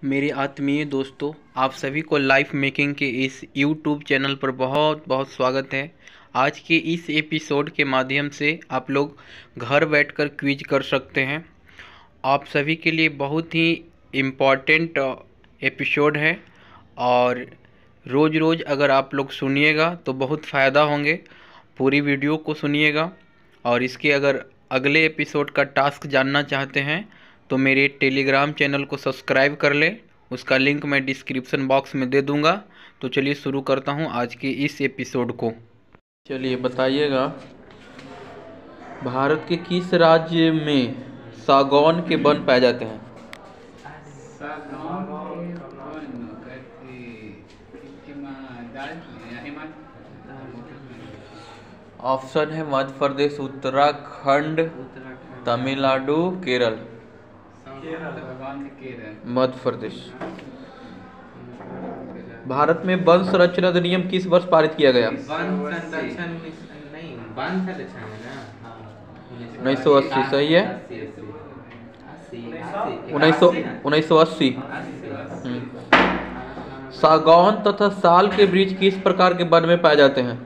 मेरे आत्मीय दोस्तों, आप सभी को लाइफ मेकिंग के इस यूट्यूब चैनल पर बहुत बहुत स्वागत है। आज के इस एपिसोड के माध्यम से आप लोग घर बैठकर क्विज कर सकते हैं। आप सभी के लिए बहुत ही इम्पॉर्टेंट एपिसोड है और रोज़ रोज़ अगर आप लोग सुनिएगा तो बहुत फ़ायदा होंगे। पूरी वीडियो को सुनिएगा और इसके अगर अगले एपिसोड का टास्क जानना चाहते हैं तो मेरे टेलीग्राम चैनल को सब्सक्राइब कर लें। उसका लिंक मैं डिस्क्रिप्शन बॉक्स में दे दूंगा। तो चलिए शुरू करता हूं आज के इस एपिसोड को। चलिए बताइएगा, भारत के किस राज्य में सागौन के वन पाए जाते हैं? ऑप्शन है मध्य प्रदेश, उत्तराखंड, तमिलनाडु, केरल। मध्य प्रदेश। भारत में वन संरक्षण अधिनियम किस वर्ष पारित किया गया? 1980। सही है, 1980। सागौन तथा साल के वृक्ष किस प्रकार के वन में पाए जाते हैं?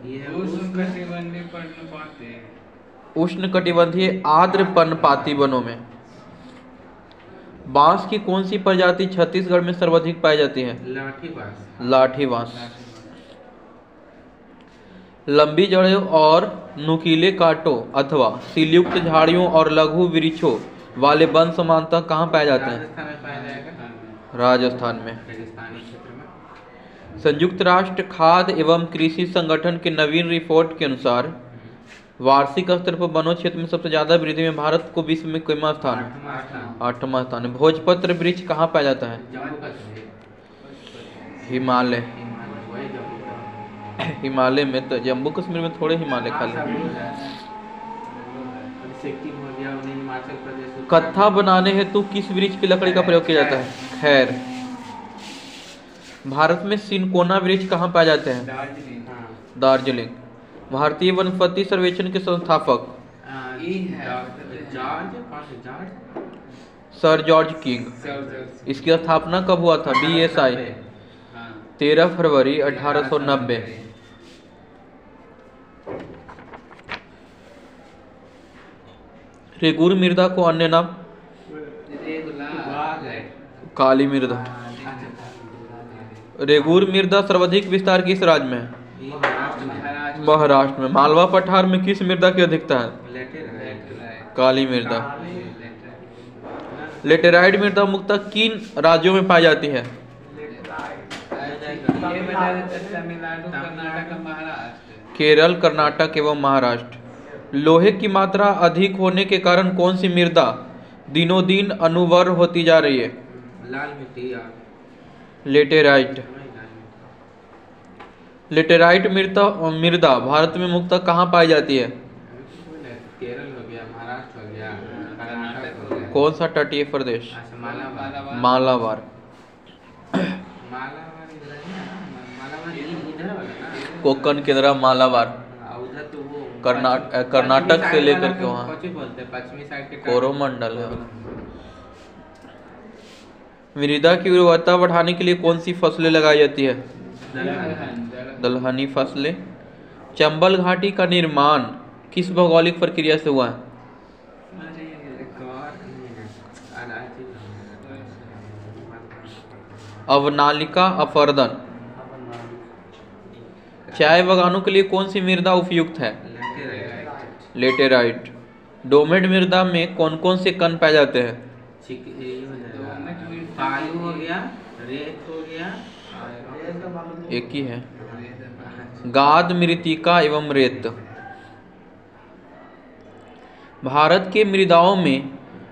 उष्णकटिबंधीय आर्द्र पर्णपाती वनों में। बांस की कौन सी प्रजाति छत्तीसगढ़ में सर्वाधिक पाई जाती है? लाठी बांस। लंबी जड़ों और नुकीले कांटों अथवा सीलयुक्त झाड़ियों और लघु वृक्षों वाले वन सामान्यतः कहाँ पाए जाते हैं? राजस्थान में। संयुक्त राष्ट्र खाद्य एवं कृषि संगठन के नवीन रिपोर्ट के अनुसार वार्षिक स्तर पर वनों क्षेत्र में सबसे ज्यादा वृद्धि में भारत को विश्व में कितना स्थान है? 8वां स्थान है। भोजपत्र वृक्ष कहाँ पाया जाता है? हिमालय। हिमालय में तो जम्मू कश्मीर में थोड़े हिमालय खाली। कत्था बनाने हेतु किस वृक्ष की लकड़ी का प्रयोग किया जाता है? खैर। भारत में सिनकोना वृक्ष कहाँ पाए जाते हैं? दार्जिलिंग। भारतीय वनस्पति सर्वेक्षण के संस्थापक सर जॉर्ज किंग। इसकी स्थापना कब हुआ था? BSI 13 फरवरी 1890। रेगुर मृदा को अन्य नाम? काली मृदा। रेगुर मृदा सर्वाधिक विस्तार किस राज्य में है? महाराष्ट्र में। मालवा पठार में किस मृदा की अधिकता है? काली मृदा। लेटेराइट मृदा मुख्यतः किन राज्यों में पाई जाती है? केरल, कर्नाटक एवं महाराष्ट्र। लोहे की मात्रा अधिक होने के कारण कौन सी मृदा दिनों दिन अनुवर्र होती जा रही है? लाल मिट्टी। लेटेराइट। लेटेराइट मृदा भारत में मुख्यतः कहाँ पाई जाती है? केरल हो गया, महाराष्ट्र हो गया, कर्नाटक हो गया। कौन सा तटीय प्रदेश? मालाबार। कोकण की तरह मालाबार। कर्नाटक से लेकर के वहाँ कोरोमंडल है। मृदा की उर्वरता बढ़ाने के लिए कौन सी फसलें लगाई जाती है? दलहनी फसलें। चंबल घाटी का निर्माण किस भौगोलिक प्रक्रिया से हुआ है? अवनालिका अपरदन। चाय बागानों के लिए कौन सी मृदा उपयुक्त है? लेटेराइट। डोमेट मृदा में कौन कौन से कण पाए जाते हैं? बालू हो गया, रेत हो गया, एक ही है। गाद, मृत्तिका एवं रेत। भारत के मृदाओं में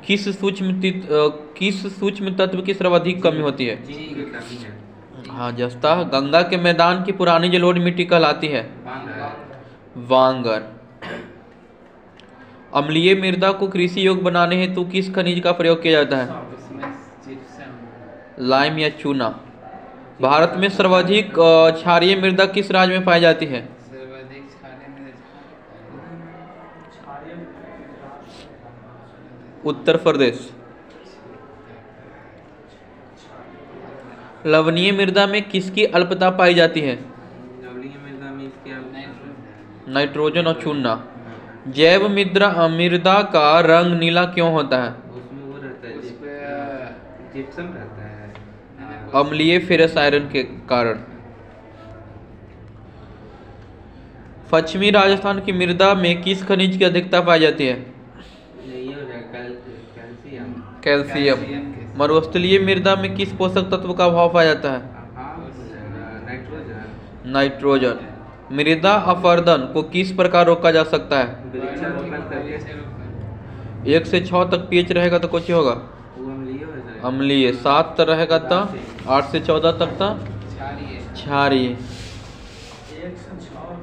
किस सूक्ष्म तत्व की सर्वाधिक कमी होती है? हाँ, जस्ता। गंगा के मैदान की पुरानी जलोढ़ मिट्टी कहलाती है? वांगर। अम्लीय मृदा को कृषि योग्य बनाने हेतु किस खनिज का प्रयोग किया जाता है? लाइम या चूना। भारत में सर्वाधिक क्षारीय मृदा किस राज्य में पाई जाती है? उत्तर प्रदेश। लवणीय मृदा में किसकी अल्पता पाई जाती है? लवणीय मृदा में इसके नाइट्रोजन और चूना। जैव मृदा का रंग नीला क्यों होता है? उसमें वो रहता है, जिप्सम रहता है, अम्लीय फेरस आयरन के कारण। पश्चिमी राजस्थान की मृदा में किस खनिज की अधिकता पाई जाती है? यही हो जाएगा कैल्शियम। कैल्शियम। मरुस्थलीय मृदा में किस पोषक तत्व का अभाव पाया जाता है? नाइट्रोजन। नाइट्रोजन। मृदा अपरदन को किस प्रकार रोका जा सकता है? वृक्षारोपण करके। 1 से 6 तक पीएच रहेगा तो कुछ होगा वो अम्लीय हो जाएगा। अम्लीय। 7 तक रहेगा तो 8 से 14 तक था क्षारीय। 1 से 6.9।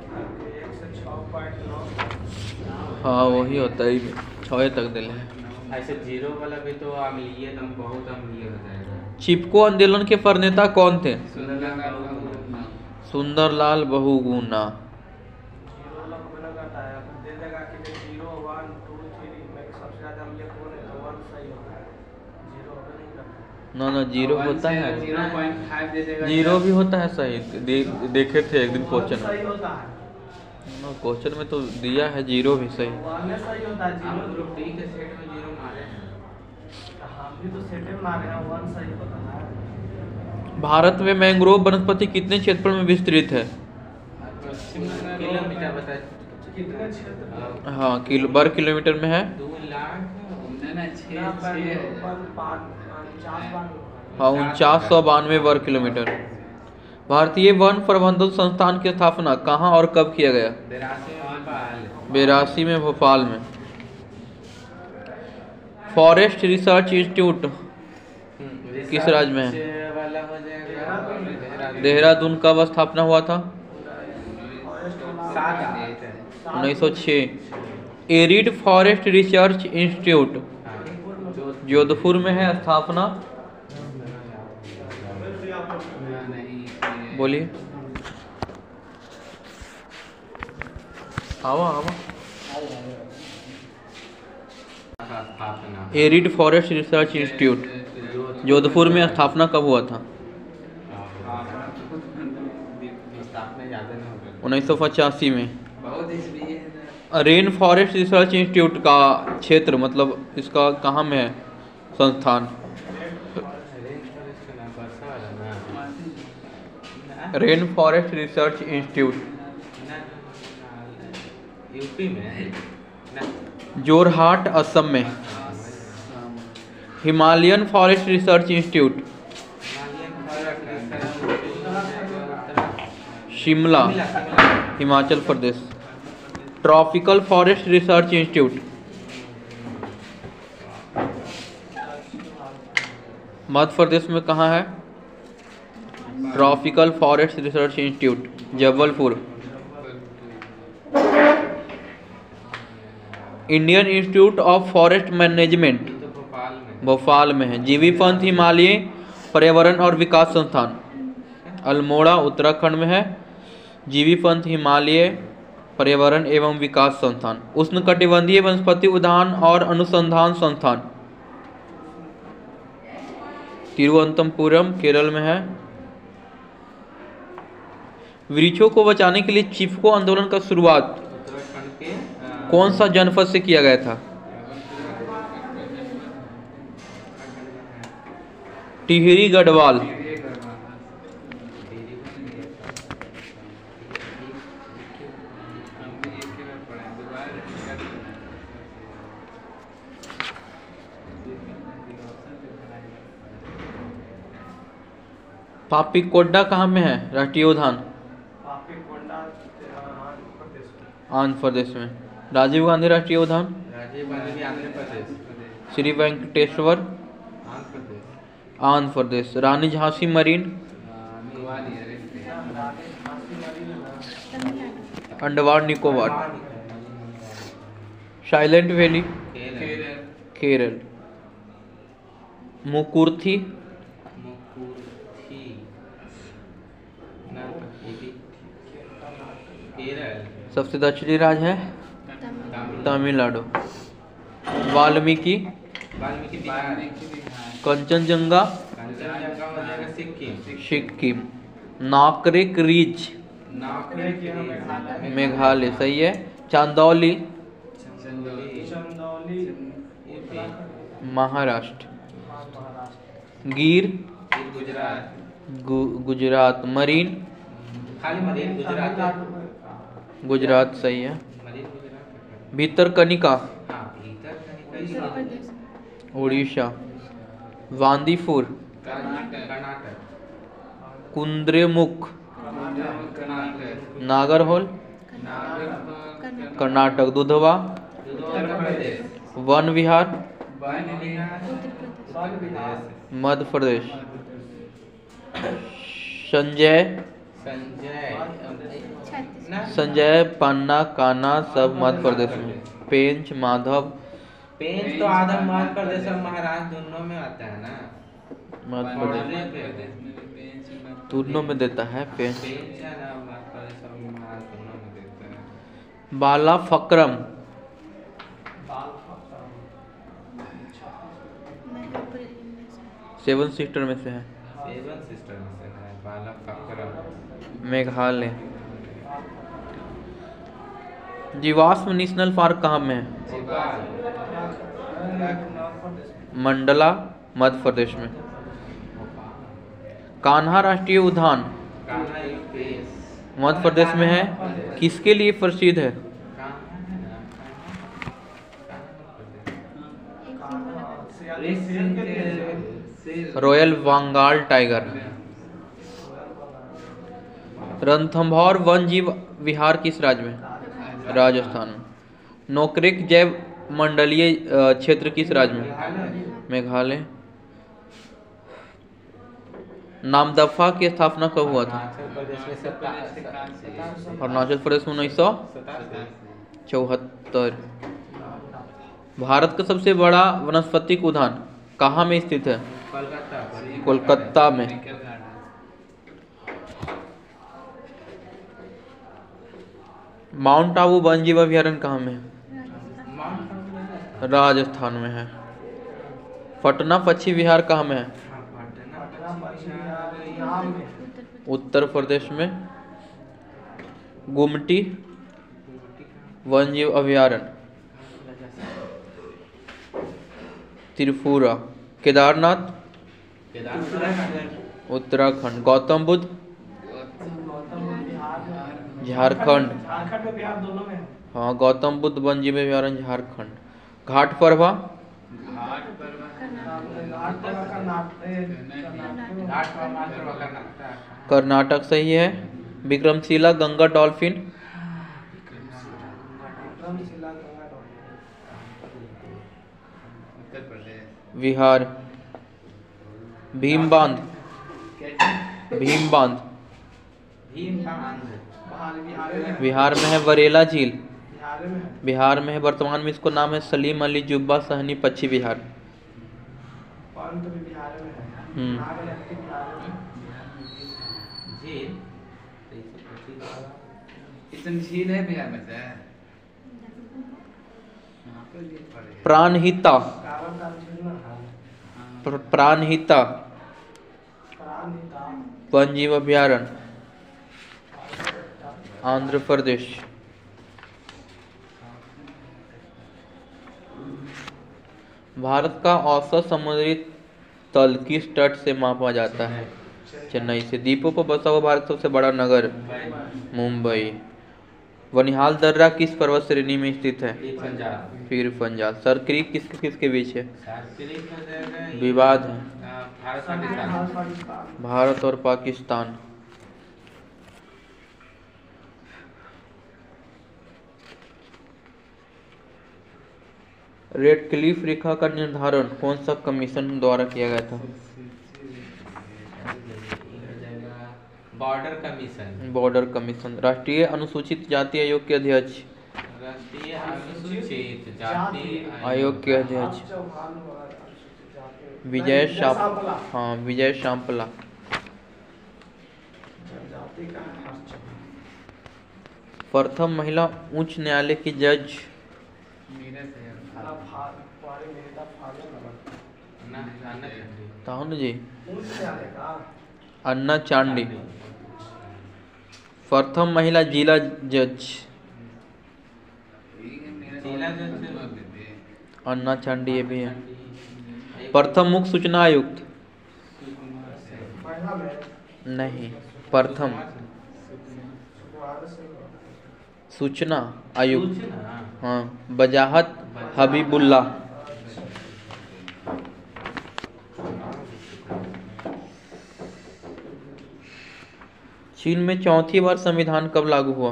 हाँ वही होता है, 6 तक दिले हैं। ऐसे जीरो वाला भी तो अम्लीय, एकदम बहुत अम्लीय हो जाएगा। चिपको आंदोलन के प्रणेता कौन थे? सुंदरलाल बहुगुणा। जीरो वाला को मैंने घटाया तो दे देगा कि 0 1 2 3 में सबसे ज्यादा अम्लीय कौन है, तो 1 सही होगा। जीरो होगा नहीं करता। ना जीरो होता है, 0.5 दे देगा। जीरो भी होता है सही। देखे थे एक दिन क्वेश्चन सही में। होता है, क्वेश्चन में तो दिया है जीरो भी सही। 1 में सही होता है। हम जीरो ग्रुप डी के सेट में जीरो मारे हैं। हम भी तो सेट में मारे हैं, 1 सही होता है। भारत में मैंग्रोव वनस्पति कितने क्षेत्रफल में विस्तृत है? किलोमीटर बता। कितने क्षेत्र? हाँ वर्ग किलोमीटर में है। 2 लाख। हाँ 4992 वर्ग किलोमीटर। भारतीय वन प्रबंधन संस्थान की स्थापना कहाँ और कब किया गया? 82 में भोपाल में। फॉरेस्ट रिसर्च इंस्टीट्यूट किस राज्य में है? वाला हो जाएगा देहरादून। कब स्थापना हुआ था? 7। 1906। Arid forest research institute Jodhpur में है स्थापना। बोलिए। आवा arid forest research institute Jodhpur में स्थापना कब हुआ था? 1985 में। रेन फॉरेस्ट रिसर्च इंस्टीट्यूट का क्षेत्र मतलब इसका कहाँ में है संस्थान? Rain forest research institute UP में। जोरहाट असम में। Himalayan forest research institute Shimla Himachal Pradesh. Tropical forest research institute Madhya Pradesh में कहाँ है? Tropical forest research institute Jabalpur. Indian institute of forest management Bhopal में है। जीवी पंत हिमालय पर्यावरण और विकास संस्थान अल्मोड़ा उत्तराखंड में है। जीवी पंत हिमालय पर्यावरण एवं विकास संस्थान। उष्णकटिबंधीय वनस्पति उद्यान और अनुसंधान संस्थान तिरुवनंतपुरम केरल में है। वृक्षों को बचाने के लिए चिपको आंदोलन का शुरुआत उत्तराखंड के कौन सा जनपद से किया गया था? टिहरी गढ़वाल। पापीकोड्डा कहाँ में है राष्ट्रीय उद्यान? आंध्र प्रदेश में। राजीव गांधी राष्ट्रीय उद्यान Rajiv Gandhi Andhra Pradesh. Shri Venkateswara Andhra Pradesh. Rani Jhansi marine Andaman Nicobar. Silent valley Kerala. Mukurthi सबसे दक्षिणी राज्य है तमिलनाडु। वाल्मीकि कंचनजंगा जगह हो जाएगा सिक्किम। सिक्किम। नाकरेक रिज नागपुर मेघालय सही है। चांदौली चंदौली चंदौली यूपी। महाराष्ट्र। हाँ महाराष्ट्र। गिर फिर गुजरात। गुजरात। मरीन खाली मरीन गुजरात है। गुजरात सही है। मरीन गुजरात। भितरकनिका हाँ भीतर कहीं कहीं उड़ीसा। वांदीपुर कर्नाटक। कुद्रेमुख कर्नाटक। नागरहोल कर्नाटक। दुधवा उत्तर प्रदेश। वन विहार वन विहार मध्य प्रदेश। संजय संजय पन्ना कान्हा सब मध्य प्रदेश में। पेंच माधव पेंच तो आधा मध्य प्रदेश और महाराष्ट्र दोनों में आता है ना। मध्य प्रदेश दोनों में देता है पेंच। पेंच है ना मध्य प्रदेश और महाराष्ट्र दोनों में देता है। बाला फक्रम सेवन सिस्टर में से है। सेवन सिस्टर में से है बाला फक्रम। मेघालय। जीवाश्म नेशनल पार्क कहाँ में है? मंडला मध्य प्रदेश में। कान्हा राष्ट्रीय उद्यान कान्हा यूपी। मध्य प्रदेश में है। किसके लिए प्रसिद्ध है? Royal Bengal tiger. रणथंभौर वन जीव विहार किस राज्य में? राजस्थान में। नोकरेक जैव मंडलीय क्षेत्र किस राज्य में? मेघालय। नामदफा की स्थापना कब हुआ था? अरुणाचल प्रदेश में 1974। भारत का सबसे बड़ा वनस्पतिक उद्यान कहाँ में स्थित है? कोलकाता में। माउंट आबू वन्यजीव अभयारण्य कहाँ में है? राजस्थान में है। पटना पक्षी विहार कहाँ में है? उत्तर प्रदेश में। गुमटी वन्यजीव अभयारण्य त्रिपुरा। केदारनाथ उत्तराखंड। गौतम बुद्ध झारखंड। झारखंड में बिहार दोनों में है। हाँ गौतम बुद्ध वन्यजीव अभयारण्य झारखंड। घाट प्रभा कर्नाटक सही है। विक्रमशिला गंगा डॉल्फिन बिहार। भीम बांध भीम बांध बिहार में है। बरेला झील बिहार में है। वर्तमान में इसको नाम है सलीम अली जुब्बा सहनी पक्षी विहार। झील है बिहार में से। प्राणहिता प्राणहिता वन्यजीव अभयारण्य आंध्र प्रदेश। भारत का औसत समुद्री तल किस तट से मापा जाता है? चेन्नई से। द्वीपों पर बसा हुआ भारत सबसे बड़ा नगर मुंबई। बनिहाल दर्रा किस पर्वत श्रेणी में स्थित है? पीर पंजाब। सर क्रीक किसके किसके बीच है? विवाद है। भारत और पाकिस्तान। रेड क्लिफ रेखा का निर्धारण कौन सा कमीशन द्वारा किया गया था? Border commission. Border commission. राष्ट्रीय अनुसूचित जाति आयोग के अध्यक्ष? राष्ट्रीय अनुसूचित जाति आयोग के अध्यक्ष विजय शांपला। हाँ विजय शांपला। प्रथम महिला उच्च न्यायालय की जज? ताहुन जी उच्च न्यायालय का अन्ना चांडी। प्रथम महिला जिला जज जिला जज अन्ना चांडी, ये भी है। प्रथम मुख्य सूचना आयुक्त महिला में नहीं, प्रथम सुकुमार सिंह सूचना आयुक्त, सूचना हाँ, वजाहत हबीबुल्ला। चीन में चौथी बार संविधान कब लागू हुआ?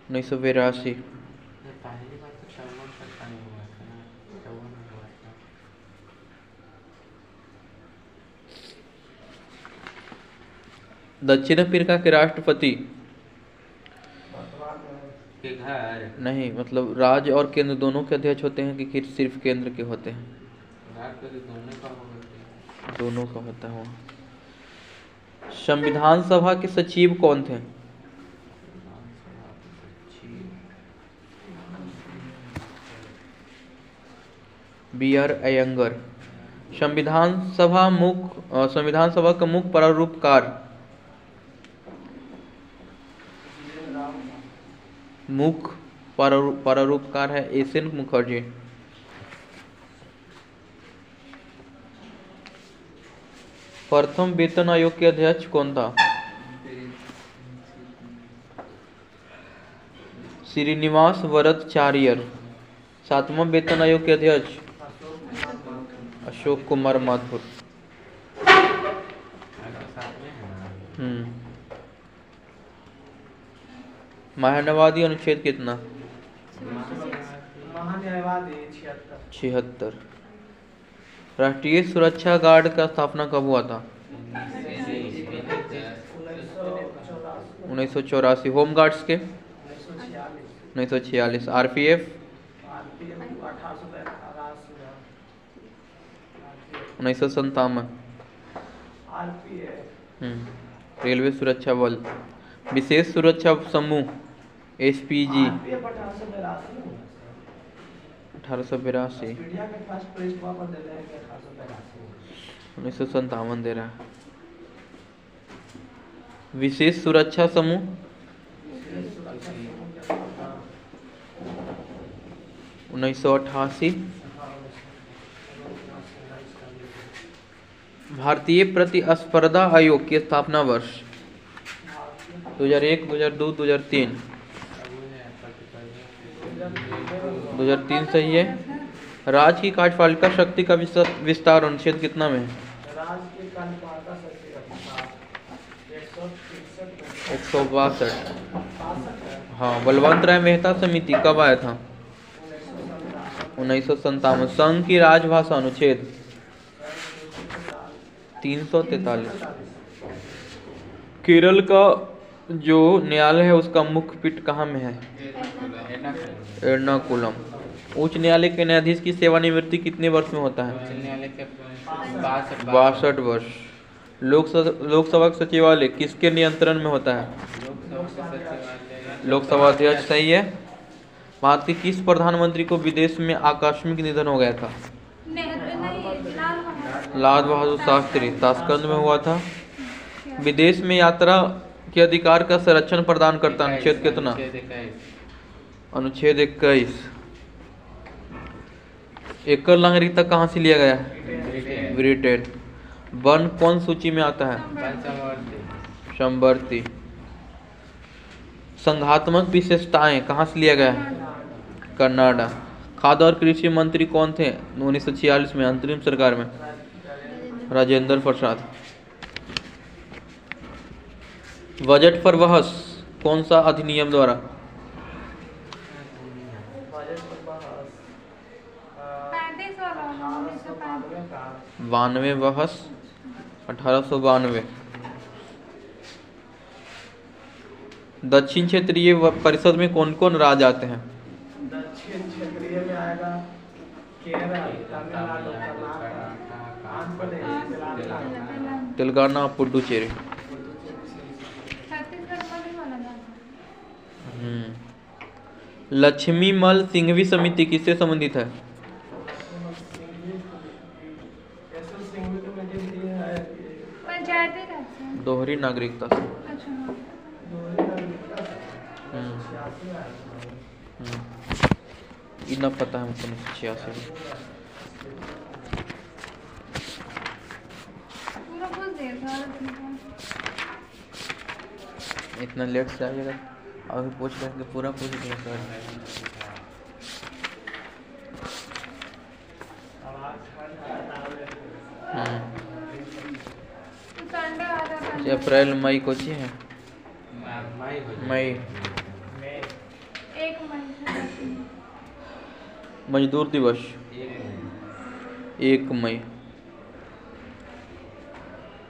1982। पहली बार तो 54 तक नहीं हुआ था ना, 54 में हुआ था। दक्षिण अफ्रीका के राष्ट्रपति वर्तमान में के घर नहीं, मतलब राज्य और केंद्र दोनों के अध्यक्ष होते हैं कि सिर्फ केंद्र के होते हैं? राष्ट्रपति दोनों का होगा। दोनों का होता है वो। संविधान सभा के सचिव कौन थे? B.R. अयंगर। संविधान सभा का मुख्य प्रारूपकार है एस.एन. मुखर्जी। प्रथम वेतन आयोग के अध्यक्ष कौन था? श्रीनिवास वरदचार्यर। सातवां वेतन आयोग के अध्यक्ष अशोक कुमार माथुर। महान्यायवादी अनुच्छेद कितना? महान्यायवादी 76 76। राष्ट्रीय सुरक्षा गार्ड का स्थापना कब हुआ था? 1984। होम गार्ड्स के 1946। आरपीएफ 1957। रेलवे सुरक्षा बल। विशेष सुरक्षा समूह एसपीजी 1882। 1957 दे रहा है। विशेष सुरक्षा समूह 1988। भारतीय प्रतिस्पर्धा आयोग की स्थापना वर्ष 2001, 2002, 2003। 2003 सही है। राज्य की कार्यपालिका शक्ति का विस्तार अनुच्छेद कितना में है? 162। हाँ। बलवंत राय मेहता समिति कब आया था? 1957। संघ की राजभाषा अनुच्छेद 343। केरल का जो न्यायालय है उसका मुख्य पीठ कहाँ में है? एर्नाकुलम। उच्च न्यायालय के न्यायाधीश की सेवानिवृत्ति कितने वर्ष में होता है? 62 वर्ष। लोकसभा का सचिवालय किसके नियंत्रण में होता है? लोकसभा अध्यक्ष सही है। भारत के किस प्रधानमंत्री को विदेश में आकस्मिक निधन हो गया था? लाल बहादुर शास्त्री। ताशकंद में हुआ था। विदेश में यात्रा के अधिकार का संरक्षण प्रदान करता अनुच्छेद कितना? अनुच्छेद 21। एकल नागरिकता कहाँ से लिया गया है? ब्रिटेन। वन कौन सूची में आता है? समवर्ती। संघात्मक विशेषताएं कहाँ से लिया गया है? कनाडा। खाद्य और कृषि मंत्री कौन थे 1946 में अंतरिम सरकार में? राजेंद्र प्रसाद। बजट पर बहस कौन सा अधिनियम द्वारा? 92 बहस 1892। दक्षिण क्षेत्रीय परिषद में कौन कौन राज्य आते हैं? दक्षिण क्षेत्रीय में आएगा केरल, तमिलनाडु, कर्नाटक, आंध्र प्रदेश, तेलंगाना, पुडुचेरी। लक्ष्मी मल सिंघवी समिति किससे संबंधित है? एसएल सिंह तो मीटिंग दी है पंचायती राज से। दोहरी नागरिकता से। अच्छा हाँ। इतना पता है हमको 1986 में। पूरा कुछ देर था। इतना लेट से आइएगा अभी पूछ रहे हैं कि पूरा पूछ दिया सर। संडे आता था। अप्रैल मई को चाहिए है मई। एक मई से। मजदूर दिवस 1 मई।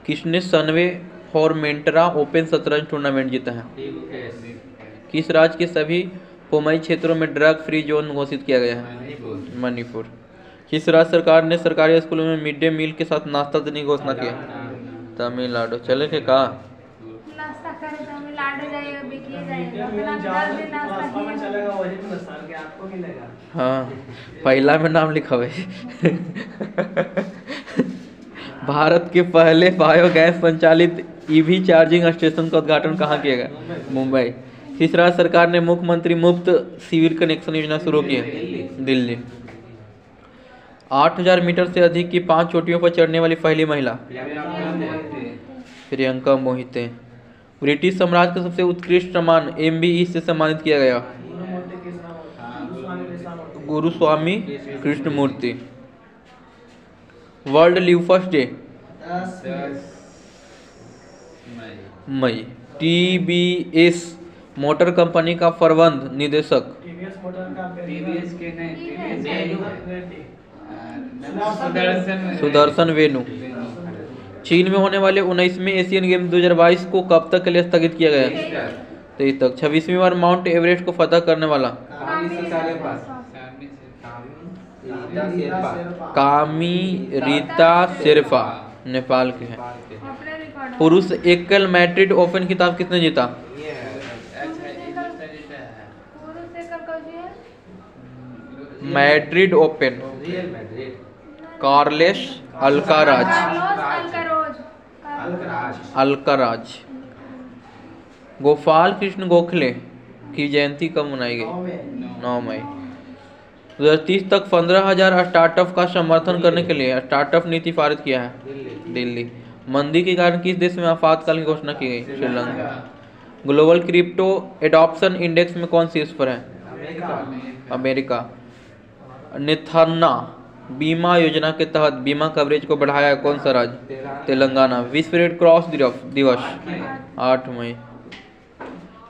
किसने 97वें फॉर्मेंटरा ओपन शतरंज टूर्नामेंट जीता है? किस राज्य के सभी पोमई क्षेत्रों में ड्रग फ्री जोन घोषित किया गया है? मणिपुर। किस राज्य सरकार ने सरकारी स्कूलों में मिड डे मील के साथ नाश्ता देने की घोषणा की? तमिलनाडु। चले के कहा नाश्ता करे तमिलनाडु जाइएगा बिकिए जाइएगा अपना 10 दिन नाश्ता में किए। चलेगा वही तो सर के आपको मिलेगा। हाँ पहला में नाम लिखा हुआ है। भारत के पहले बायोगैस संचालित ईवी चार्जिंग स्टेशन का उद्घाटन कहाँ किया गया? मुंबई। किस राज्य सरकार ने मुख्यमंत्री मुफ्त सिविल कनेक्शन योजना शुरू की है? दिल्ली। 8000 मीटर से अधिक की 5 चोटियों पर चढ़ने वाली पहली महिला? प्रियंका मोहिते। ब्रिटिश साम्राज्य का सबसे उत्कृष्ट सम्मान MBE से सम्मानित किया गया? Guruswamy Krishnamurthy. World lupus day? 10 मई। TVS मोटर कंपनी का प्रबंध निदेशक? टीवीएस मोटर का टीवीएस के नहीं रेड्डी। सुदर्शन वेनु। चीन में होने वाले 19वें एशियन गेम्स 2022 को कब तक के लिए स्थगित किया गया? 23 तक। 26वीं बार माउंट एवरेस्ट को फतह करने वाला? कामी रीता शेरपा नेपाल के हैं। अपने रिकॉर्ड। पुरुष एकल मैड्रिड ओपन खिताब किसने जीता? पुरुष एकल कौन है? Madrid open real Madrid Carlos Alcaraz. Alcaraz. Gopal Krishna Gokhale की जयंती कब मनाई गई? 9 मई। 2030 तक 15,000 स्टार्टअप का समर्थन करने के लिए स्टार्टअप नीति पारित किया है? दिल्ली। मंदी के कारण किस देश में आपातकाल की घोषणा की गई? Sri Lanka. Global crypto adoption index में कौन शीर्ष पर है? अमेरिका। नेथाना बीमा योजना के तहत बीमा कवरेज को बढ़ाया है कौन सा राज्य? तेलंगाना। विश्व रेड क्रॉस दिवस 8 मई।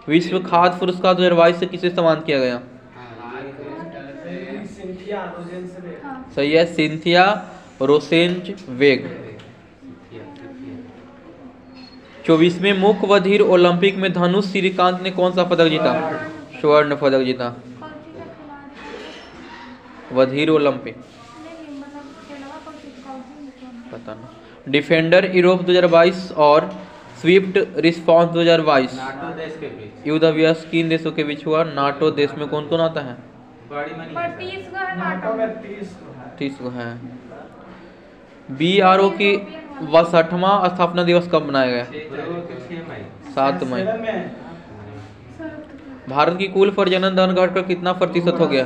विश्व खाद्य पुरस्कार 2022 से किसे सम्मानित किया गया? सिंथिया रोजेन से सही है, सिंथिया रोसेंजवेग। 24वें मुख्य बधिर ओलंपिक में धनुष श्रीकांत ने कौन सा पदक जीता? स्वर्ण पदक जीता। बधिर ओलंपिक पता नहीं। डिफेंडर यूरोप 2022 और स्विफ्ट रिस्पॉन्स 2022 नाटो देश के बीच युद्धाभ्यास किन देशों के बीच हुआ? नाटो देश में कौन कौन आता है? बड़ी मनी पर 30 को है नाटो नाटो में 30 को है। 30 को है। BRO की 62वां स्थापना दिवस कब मनाया गया? 6 मई 7 मई। 7 में भारत की कुल प्रजनन दर घटकर कितना प्रतिशत हो गया?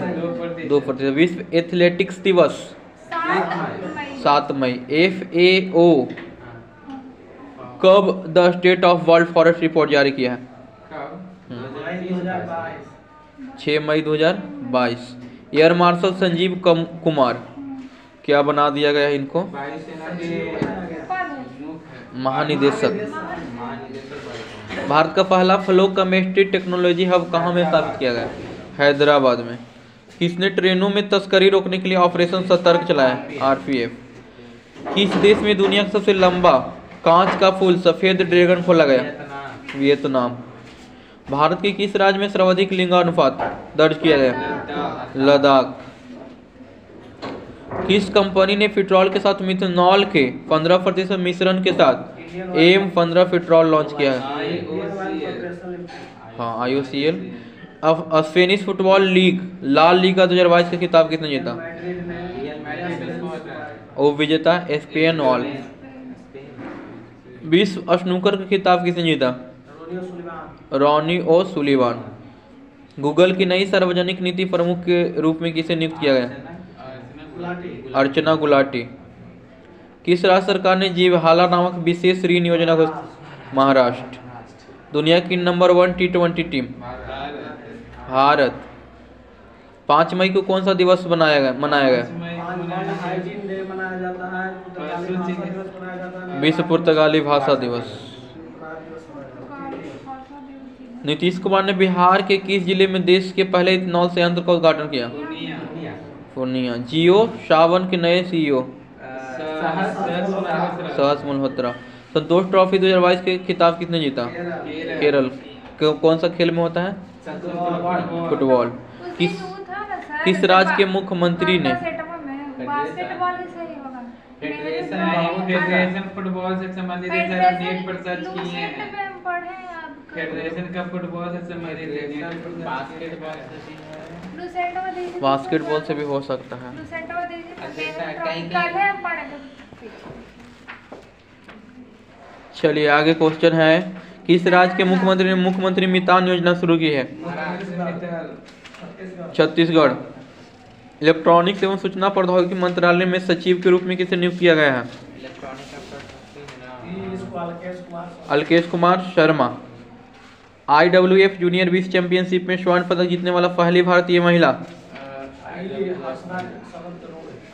2%। विश्व एथलेटिक्स दिवस 7 मई। FAO कब the state of world forest report जारी किया है? कब? 2022 6 मई 2022। एयर मार्शल संजीव कुमार क्या बना दिया गया है इनको? वायुसेना के महानिदेशक। महानिदेशक। भारत का पहला फ्लो केमिस्ट्री टेक्नोलॉजी हब कहाँ में स्थापित किया गया? हैदराबाद में। किसने ट्रेनों में तस्करी रोकने के लिए ऑपरेशन सतर्क चलाया? RPF। किस देश में दुनिया का सबसे लंबा कांच का फूल सफेद ड्रैगन खोला गया? वियतनाम। भारत के किस राज्य में सर्वाधिक लिंगानुपात दर्ज किया गया? लद्दाख। किस कंपनी ने पेट्रोल के साथ मिथनॉल के 15% मिश्रण के साथ AM15 पेट्रोल लॉन्च किया है? हाँ IOCL। स्पेनिश फुटबॉल लीग लाल लीगा 2022 का खिताब किसने जीता? उपविजेता स्पेनवॉल। विश्व स्नूकर का खिताब किसने जीता? रोनियो सुलिवान। रॉनी ओ सुलिवान। गूगल की नई सार्वजनिक नीति प्रमुख के रूप में किसे नियुक्त किया गया? गुलाटी। अर्चना गुलाटी। किस राज्य सरकार ने जीवहाला नामक विशेष ऋण योजना को? महाराष्ट्र। दुनिया की नंबर 1 T20 टीम? भारत। 5 मई को कौन सा दिवस मनाया गया? 5 मई हाइजीन डे मनाया जाता है। पुर्तगाली भाषा दिवस मनाया जाता है। विश्व पुर्तगाली भाषा दिवस। नीतीश कुमार ने बिहार के किस जिले में देश के पहले इथेनॉल संयंत्र का उद्घाटन किया? पूर्णिया। जियो सावन के नए CEO? सहस मल्होत्रा। संतोष ट्रॉफी 2022 के खिताब किसने जीता? केरल। कौन सा खेल में होता है? फुटबॉल। किस राज्य के मुख्यमंत्री ने बास्केटबॉल ही सही होगा। फेडरेशन फुटबॉल से संबंधित नेट पर सर्च किए हैं। फेडरेशन का फुटबॉल से संबंधित बास्केटबॉल से भी हो सकता है। चलिए आगे क्वेश्चन है, किस राज्य के मुख्यमंत्री ने मुख्यमंत्री मितान योजना शुरू की है? छत्तीसगढ़। इलेक्ट्रॉनिक्स एवं सूचना प्रौद्योगिकी मंत्रालय में सचिव के रूप में किसे नियुक्त किया गया है? अलकेश कुमार शर्मा। IWF जूनियर विश्व चैंपियनशिप में स्वर्ण पदक जीतने वाला पहली भारतीय महिला?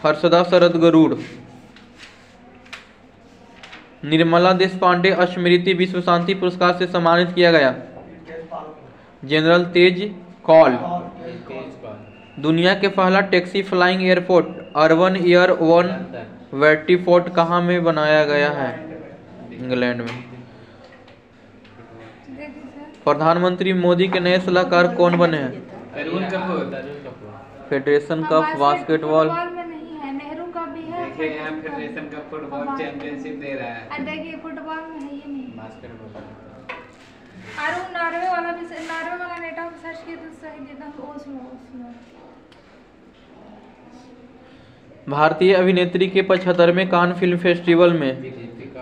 हर्षदा शरद गरुड़। निर्मला देश पांडे स्मृति विश्व शांति पुरस्कार से सम्मानित किया गया? जनरल तेज कॉल। दुनिया के पहला taxi flying airport urban air 1 वेट्रीफोर्ट कहाँ में बनाया गया है? इंग्लैंड में। प्रधानमंत्री मोदी के नए सलाहकार कौन बने हैं? Tarun Kapoor. Federation cup basketball. देखिए यहाँ फेडरेशन कप फुटबॉल चैंपियनशिप दे रहा है। देखिए फुटबॉल में है ये नहीं। बास्केटबॉल। और नॉर्वे वाला भी नॉर्वे वाला नेटा पे सर्च किया तो सही देता ओस्लो। भारतीय अभिनेत्री के 75वें कान फिल्म फेस्टिवल में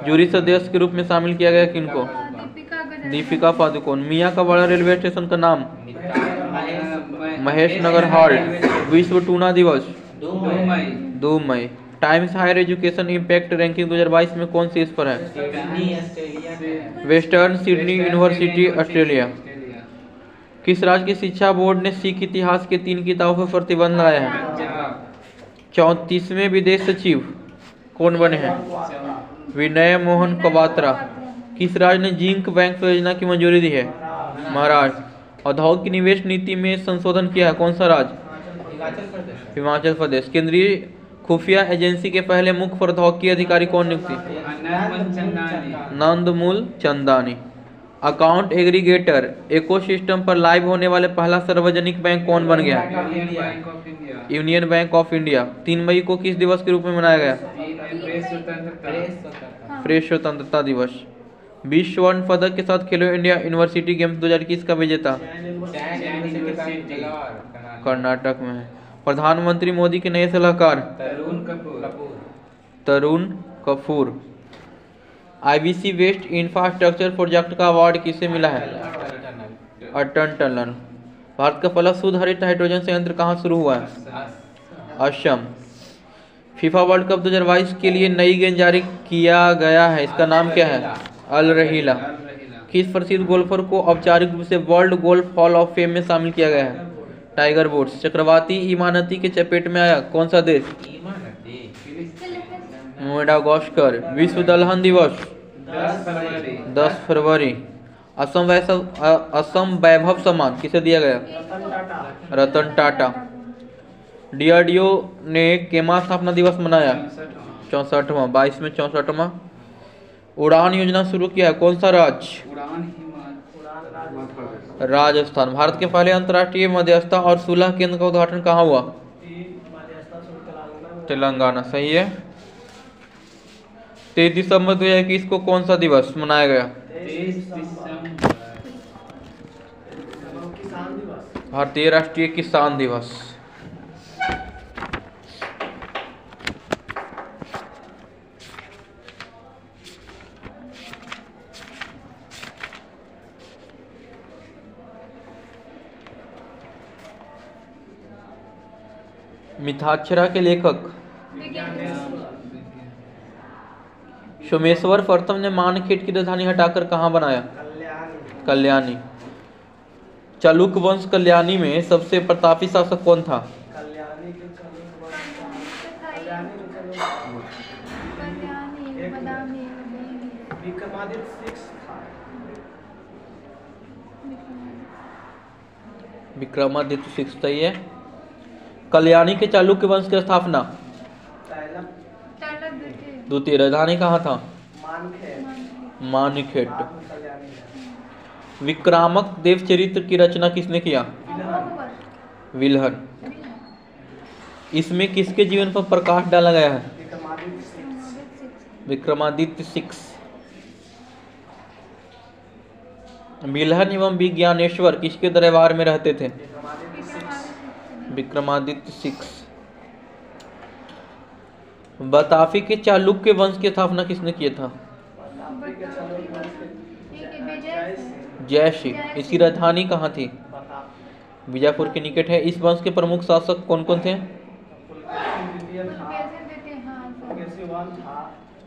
जूरी सदस्य के रूप में शामिल किया गया किनको? दीपिका पादुकोण। मियाँ का बड़ा रेलवे स्टेशन का नाम? महेश नगर हॉल्ट। विश्व टूना दिवस? 2 मई। Times higher education impact ranking 2022 में कौन सी इस पर है? Western Sydney university Australia. किस राज्य के शिक्षा बोर्ड ने सिख इतिहास के 3 किताबों पर प्रतिबंध लगाया है? 34वें विदेश सचिव कौन बने हैं? विनय मोहन कबात्रा। किस राज्य ने जिंक बैंक योजना की मंजूरी दी है? महाराष्ट्र। औद्योगिक निवेश नीति में संशोधन किया है कौन सा राज्य? हिमाचल प्रदेश। केंद्रीय खुफिया एजेंसी के पहले मुख्य प्रौद्योगिकी अधिकारी कौन नियुक्त? नंदमूल चंदानी। अकाउंट एग्रीगेटर इकोसिस्टम पर लाइव होने वाले पहला सार्वजनिक बैंक कौन बन गया? Union bank of India. 3 मई को किस दिवस के रूप में मनाया गया? प्रेस स्वतंत्रता दिवस। विश्व स्वर्ण पदक के साथ खेलो इंडिया यूनिवर्सिटी गेम्स 2021 का विजेता? कर्नाटक में है। प्रधानमंत्री मोदी के नए सलाहकार? Tarun Kapoor. IBC west infrastructure project का अवार्ड किसे मिला है? अटल टनल। भारत का पहला शुद्ध हरित हाइड्रोजन संयंत्र कहाँ शुरू हुआ है? असम। फीफा वर्ल्ड कप 2022 के लिए नई गेंद जारी किया गया है, इसका नाम क्या है? अल रहीला। किस प्रसिद्ध गोल्फर को औपचारिक रूप से world golf hall of fame में शामिल किया गया है? Tiger Woods. चक्रवाती इमारती के चपेट में आया कौन सा देश? मेडागास्कर। विश्व दलहन दिवस 10 फरवरी। असम वैभव सम्मान किसे दिया गया? रतन टाटा। DRDO ने केमा स्थापना दिवस मनाया? 64वां। 22 में 64वां। उड़ान योजना शुरू किया है कौन सा राज्य? राजस्थान। भारत के पहले अंतर्राष्ट्रीय मध्यस्थता और सुलह केंद्र का उद्घाटन कहाँ हुआ? तेलंगाना। सही है। 23 दिसंबर 2021 को कौन सा दिवस मनाया गया? भारतीय राष्ट्रीय किसान दिवस। मिथाक्षरा के लेखक सोमेश्वर प्रथम ने मानखेड़ की राजधानी हटाकर कहाँ बनाया? कल्याणी। कल्याणी। चालुक्य वंश कल्याणी में सबसे प्रतापी शासक कौन था? कल्याणी के चालुक्य वंश का कल्याणी के चालुक्य कल्याणी बदामी विक्रमादित्य 6 था। विक्रमादित्य 6 सही है। कल्याणी के चालुक्य वंश की स्थापना तैलक द्वितीय। राजधानी कहाँ था? मानखेड़। मानखेड़। बाद में कल्याणी है। विक्रामक देवचरित्र की रचना किसने किया? विल्हन। इसमें किसके जीवन पर प्रकाश डाला गया है? विक्रमादित्य 6। विक्रमादित्य 6। विल्हन एवं विज्ञानेश्वर किसके दरबार में रहते थे? विक्रमादित्य 6। बताफी के चालुक्य वंश की स्थापना किसने किया था? बताफी के चालुक्य वंश के जयसिंह। इसकी राजधानी कहाँ थी? बताफी। बीजापुर के निकट है। इस वंश के प्रमुख शासक कौन कौन थे? पुलकेशी द्वितीय था। पुलकेशी 1 था।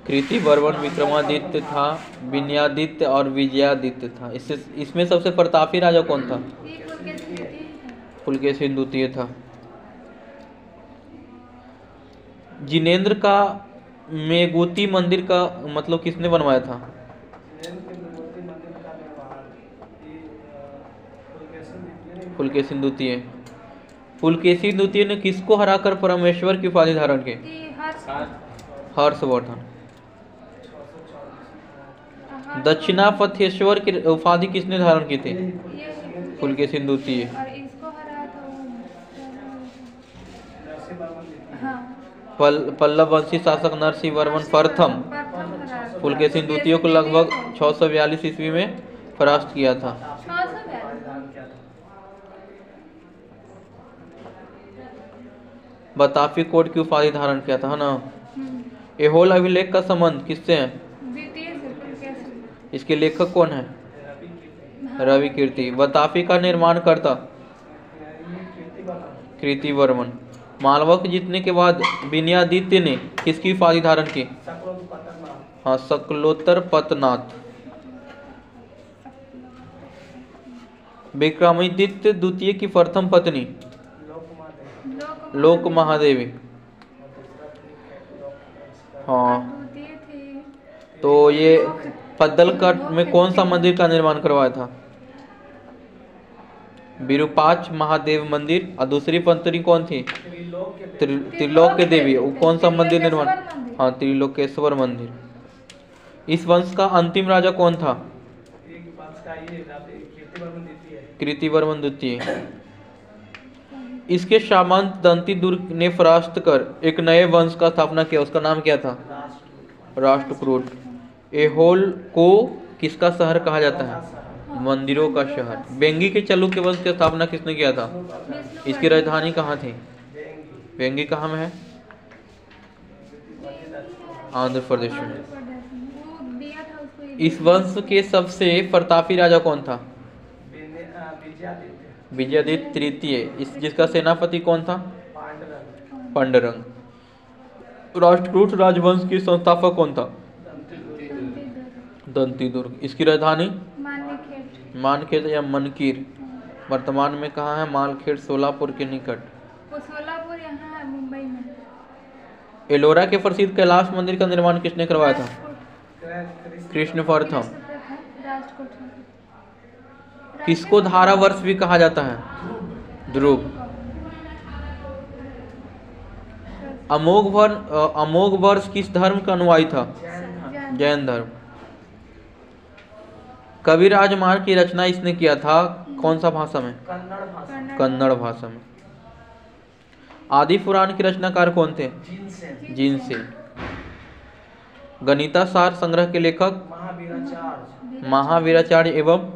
कृतिवर्मन, विक्रमादित्य था, विनयादित्य और विजयादित्य था। इसमें सबसे प्रतापी राजा कौन था? पुलकेशी द्वितीय था। जिनेंद्र का मेगुती मंदिर का मतलब किसने बनवाया था? जिनेंद्र के मेगुती मंदिर का निर्माण पुलकेशी द्वितीय। पुलकेशी द्वितीय ने किसको हराकर परमेश्वर की उपाधि धारण की? हर्षवर्धन। दक्षिणापथेश्वर की उपाधि किसने धारण की थी? पुलकेशी द्वितीय। पल्लव वंशी शासक नरसिंह वर्मन प्रथम पुलकेशी द्वितीय को लगभग 642 ईस्वी में परास्त किया था। बताफी कोट की उपाधि धारण किया था, है ना। एहोल अभिलेख का संबंध किससे है? इसके लेखक कौन है? रवि कीर्ति। बताफी का निर्माण करता कृतिवर्मन। मालवा के जीतने के बाद विनयादित्य ने किसकी उपाधि धारण की? हाँ, शकलोत्तर पतनाथ। विक्रमादित्य द्वितीय की प्रथम पत्नी लोक महादेवी। हाँ, तो ये पद्दलकट में कौन सा मंदिर का निर्माण करवाया था? विरूपाक्ष महादेव मंदिर। और दूसरी पत्नी कौन थी? त्रिलोक के देवी। वो कौन सा मंदिर निर्माण? हाँ, त्रिलोकेश्वर मंदिर। इस वंश का अंतिम राजा कौन था? कृतिवर्मन द्वितीय। इसके सामंत दंतीदुर्ग ने परास्त कर एक नए वंश का स्थापना किया। उसका नाम क्या था? राष्ट्रकूट। एहोल को किसका शहर कहा जाता है? मंदिरों का शहर। बेंगी के चालुक्य वंश की स्थापना किसने किया था? इसकी राजधानी कहाँ थी? बेंगी कहाँ में है? आंध्र प्रदेश में। इस वंश के सबसे प्रतापी राजा कौन था? विजयादित्य तृतीय। जिसका सेनापति कौन था? पांडुरंग। राष्ट्रकूट राजवंश की संस्थापक कौन था? दंतीदुर्ग। इसकी राजधानी मानखेड़ या मनकीर। वर्तमान में कहाँ है? मालखेड़ सोलापुर के निकट। सोलापुर यहाँ है, मुंबई में। एलोरा के प्रसिद्ध कैलाश मंदिर का निर्माण किसने करवाया था? कृष्ण प्रथम। किसको धारा वर्ष भी कहा जाता है? ध्रुव। अमोघ वर्ष किस धर्म का अनुयायी था? जैन धर्म। कवि राजमार्ग की रचना इसने किया था कौन सा भाषा में? कन्नड़ भाषा में। आदि पुराण के रचनाकार कौन थे? जिनसेन। गणितासार संग्रह के लेखक? महावीराचार्य एवं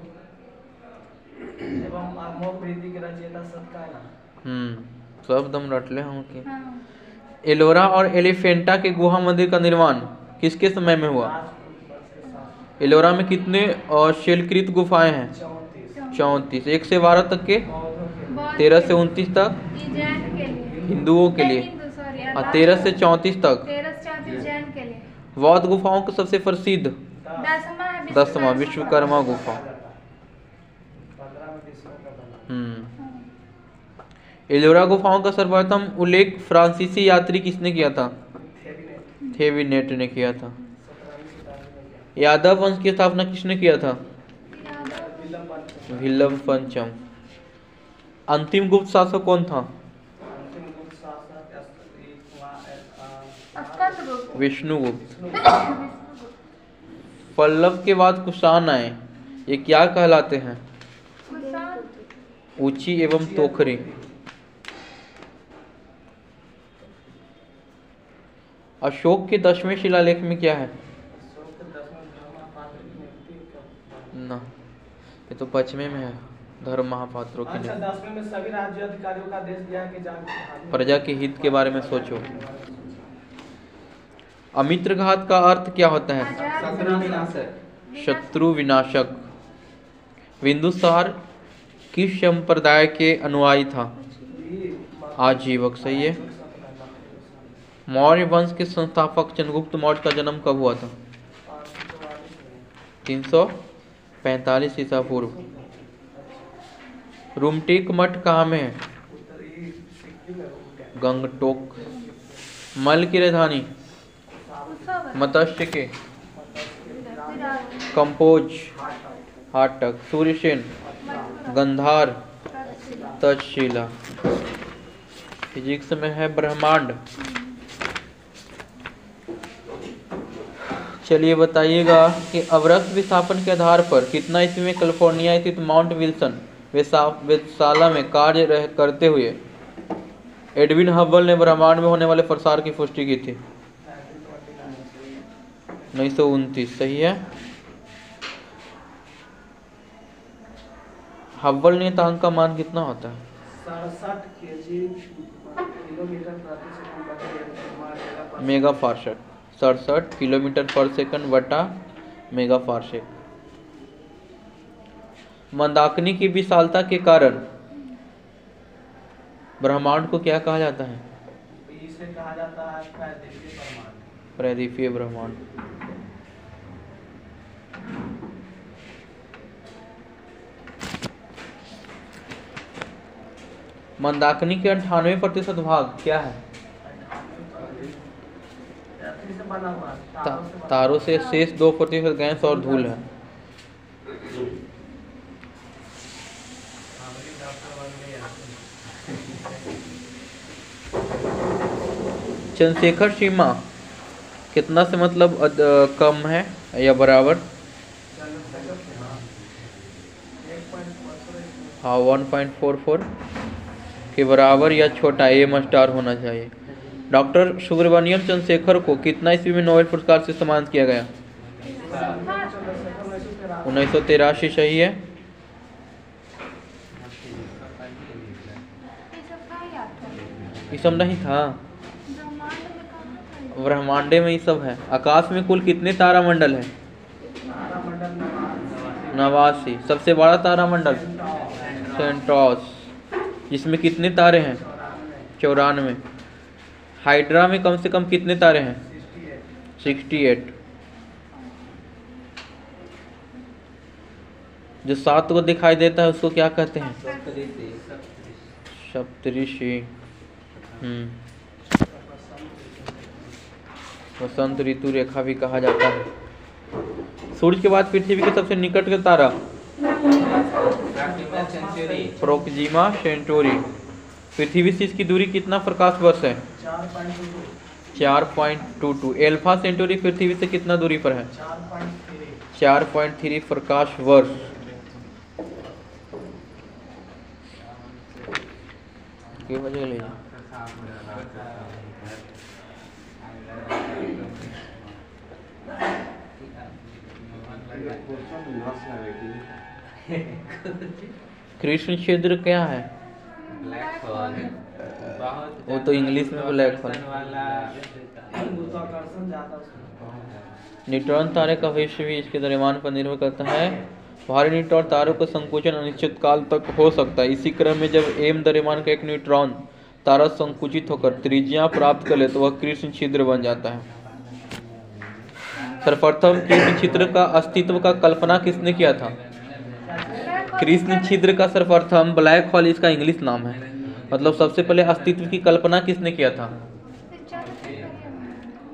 सब दम रट ले हम के। एलोरा और एलिफेंटा के गुहा मंदिर का निर्माण किसके समय में हुआ? एलोरा में कितने शैलकृत गुफाएं हैं? 34। 1 से 12 तक के, 13 से 29 तक हिंदुओं के लिए। हिंदू सॉरी, और 13 से 34 तक 13 से 34 जैन के लिए। बौद्ध गुफाओं का सबसे प्रसिद्ध 10वां है 10वां विश्वकर्मा गुफा। 15 में विश्व का बना। एलोरा गुफाओं का सर्वप्रथम उल्लेख फ्रांसीसी यात्री किसने किया था? थेवेनेट ने किया था। यादव वंश की स्थापना किसने किया था? विल्लम पंचम। अंतिम गुप्त शासक कौन था? अंतिम गुप्त शासक स्कंदगुप्त। विष्णुगुप्त। पल्लव के बाद कुषाण आए, ये क्या कहलाते हैं? कुषाण। ऊंची एवं तोखरी। अशोक के 10वें शिलालेख में क्या है? ना, ये तो 5वें में है, धर्म महापात्रों की अच्छा, नहीं। 10वें में सभी राज्य अधिकारियों का आदेश दिया कि जान प्रजा के हित के बारे में सोचो। अमित्रघात का अर्थ क्या होता है? शत्रु विनाशक। शत्रु विनाशक। बिंदुसार किस संप्रदाय के अनुयायी था? आजीवक। सही है। मौर्य वंश के संस्थापक चंद्रगुप्त मौर्य का जन्म कब हुआ था? 345 ईसा पूर्व। रूमटेक मठ कहाँ में है? गंगटोक। मल की राजधानी? मत्स्य के कंपोज हाटक। सूर्यसेन गंधार तक्षशिला। फिजिक्स में है ब्रह्मांड। चलिए बताइएगा कि अवरक्त विस्थापन के आधार पर कितना ईस्वी में कैलिफोर्निया स्थित माउंट विल्सन वेधशाला में कार्य करते हुए एडविन हबल ने ब्रह्मांड में होने वाले प्रसार की पुष्टि की थी? 1929। सही है। हबल नियतांक का मान कितना होता है? 67 किलोमीटर प्रति सेकंड मेगा फारसेक। 67 किलोमीटर पर सेकंड बटा मेगा फारसेक। मंदाकिनी की विशालता के कारण ब्रह्मांड को क्या कहा जाता है? इसे कहा जाता है प्रायद्वीपीय ब्रह्मांड। प्रायद्वीपीय ब्रह्मांड। मंदाकिनी के 98% भाग क्या है? से बना हुआ तारों से शेष 2% गैस और धूल है। चंद्रशेखर सीमा कितना से मतलब कम है या बराबर? हाँ, 1.44 के बराबर या छोटा, एम स्टार होना चाहिए। डॉक्टर सुब्रमण्यम चंद्रशेखर को कितना ईस्वी में नोबेल पुरस्कार से सम्मानित किया गया? 1983। सही है। ये सब नहीं था, ब्रह्मांडे में ये सब है। आकाश में कुल कितने तारामंडल है? 89। सबसे बड़ा तारामंडल सेंटोस, जिसमें कितने तारे हैं? 94। हाइड्रा में कम से कम कितने तारे हैं? 68। जो 7 को दिखाई देता है उसको क्या कहते हैं? सप्तऋषि। वसंत ऋतु रेखा भी कहा जाता है। सूर्य के बाद पृथ्वी के सबसे निकट का तारा प्रोक्सिमा सेंटोरी। पृथ्वी से इसकी दूरी कितना प्रकाश वर्ष है? 4.22। एल्फा सेंटोरी पृथ्वी से कितना दूरी पर है? 4.3 प्रकाश वर्ष। के बजे ले कृष्ण क्षेत्र क्या है? Black hole. वो तो इंग्लिश में ब्लैक होल। गुरुत्वाकर्षण ज्यादा न्यूट्रॉन तारे का भविष्य भी इसके द्रव्यमान पर निर्भर करता है। भारी न्यूट्रॉन तारों का संकोचन अनिश्चित काल तक हो सकता है। इसी क्रम में जब m द्रव्यमान का एक न्यूट्रॉन तारा संकुचित होकर त्रिज्या प्राप्त कर ले तो वह कृष्ण छिद्र बन जाता है। सर्वप्रथम कृष्ण छिद्र का अस्तित्व का कल्पना किसने किया था? कृष्ण छिद्र का सर्वप्रथम ब्लैक होल इसका इंग्लिश नाम है, मतलब सबसे पहले अस्तित्व की कल्पना किसने किया था?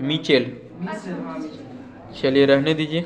मिचेल। चलिए रहने दीजिए।